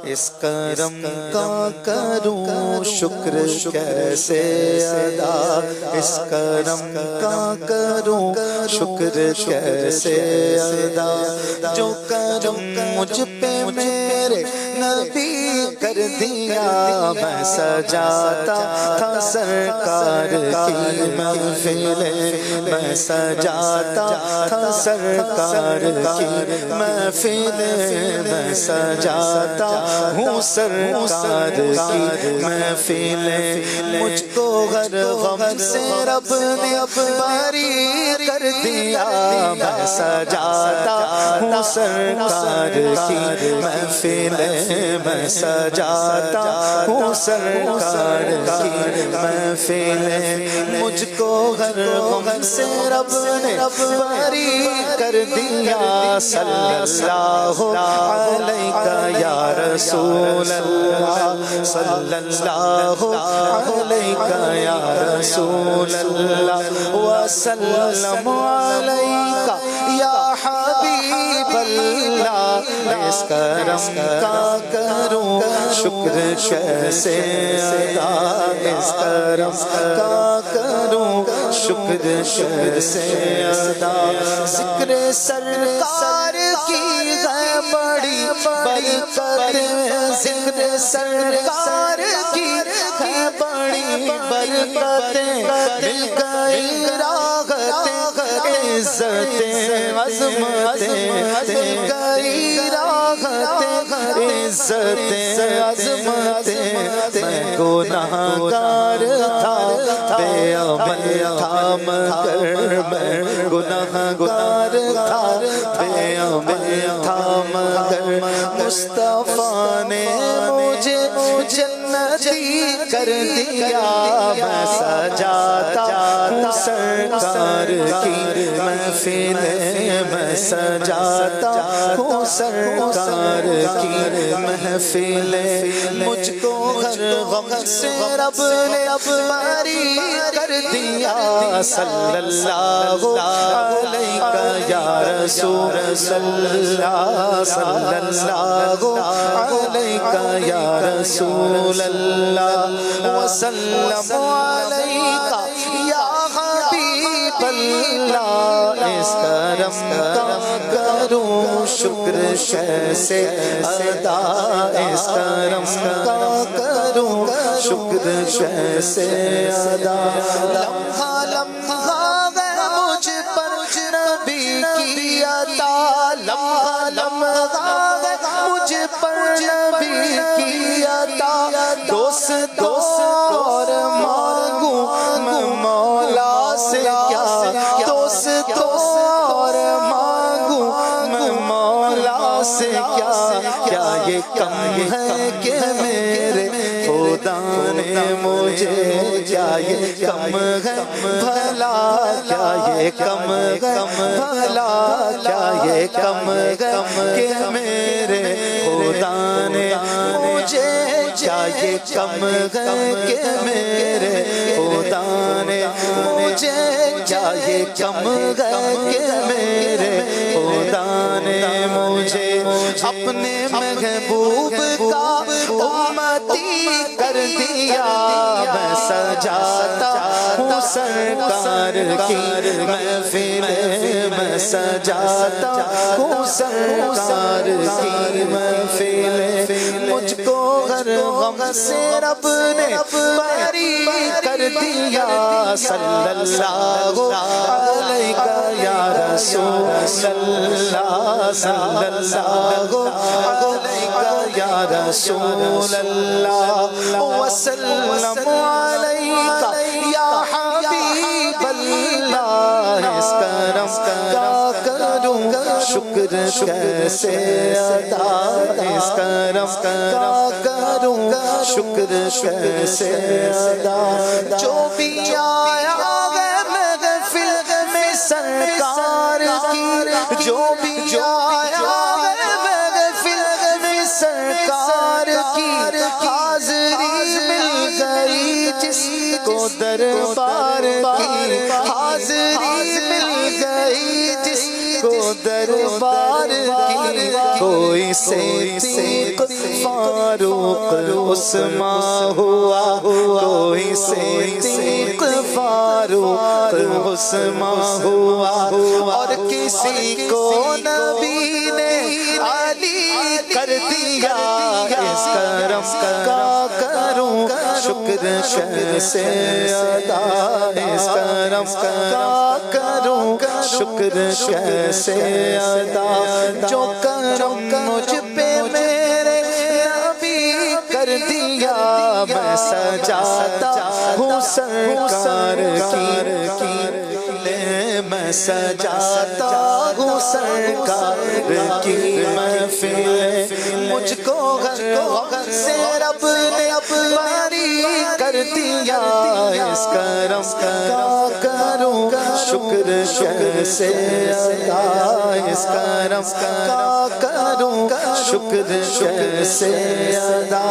اس کرم کا کروں شکر کیسے ادا، اس کرم کا کروں شکر کیسے ادا، جو کرم مجھ پہ میرے نبی کر دیا، میں سجاتا تھا سرکار کی محفل، میں سجاتا تھا سرکار کی محفل، میں سجاتا ہوں سرکار کی محفل، مجھ کو ہر غم سے رب نے بری کر دیا، میں سجاتا ہوں سرکار کی محفل، میں سجاتا ہوں سرکار کی محفل، مجھ کو ہر غم سے رب نے بری کر دیا، صلی اللہ علیہ یا رسول اللہ، صلی اللہ علیہ یا رسول اللہ، وسلم علیکہ یا حبیب اللہ، اس کرم کا کروں شکر کیسے ادا، اس کرم کا کروں شکر کیسے ادا، ذکر سرکار کی ہے بڑی برکت، ذکر سرکار کی ہے بڑی برکت، مل گئی راحت عزت عظمت، مل گئی راحت عزت عظمت، میں گناہگار تھا بے عمل تھا مگر میں گناہگار تھا بے عمل تھا مگر مصطفیٰ نے مجھے جنتی کر دیا، میں سجاتا ہوں سرکار کی محفل، میں سجاتا ہوں سرکار کی محفل، مجھ کو ہر غم سے رب نے بری کر دیا، صلی اللہ علیہ یا رسول اللہ، صلی اللہ علیہ یا رسول اللہ، وسلم علیکہ یا حبیب اللہ، اس کرم کا کروں شکر کیسے ادا، اس کرم کا کروں شکر کیسے ادا، لمحہ لمحہ ہے مجھ پر نبی کی عطا، لمحہ لمحہ ہے مجھ پر نبی کی عطا، دوست اور مانگوں میں مولا سے کیا، دوست اور مانگوں میں مولا سے کیا یہ کم ہے کہ میرے خدا نے مجھے، کیا یہ کم ہے بھلا، کیا یہ کم ہے بھلا، کیا یہ کم ہے کہ میرے خدا نے مجھے، کیا یہ کم ہے کہ میرے خدا نے مجھے، کیا یہ کم ہے کہ میرے خدا نے مجھے، اپنے محبوب کا امتی کر دیا، میں سجاتا ہوں سرکار کی محفل، میں سجاتا ہوں سرکار کی محفل، مجھ کو ہر غم سے رب نے بری کر دیا، صلی اللہ علیہ یا رسول اللہ، صلی اللہ علیہ یا رسول اللہ، وسلم علیکہ یا حبیب اللہ، اس کرم کا کروں شکر کیسے ادا، اس کرم کا کروں شکر کیسے ادا، جو بھی آیا ہے محفل میں سرکار کی، جو بھی آیا ہے محفل میں سرکار کی، حاضری مل گئی جس کو دربار کی، حاضری مل گئی جس کو دربار کی، کوئی سے فاروق عثمان ہوا، کوئی صدیق فاروق عثمان ہوا، اور کسی کو نبی نے علی کر دیا۔ اس کرم کا کروں شکر کیسے ادا، اس کرم کا کروں شکر کیسے ادا، جو کرم مجھ پہ میرے نبی کر دیا، میں سجاتا ہوں سرکار کی، میں سجاتا ہوں سرکار کی محفل، مجھ کو غم سے رب نے باری کر دیا۔ اس کرم کا کروں شکر کیسے ادا، اس کرم کا کروں شکر کیسے ادا،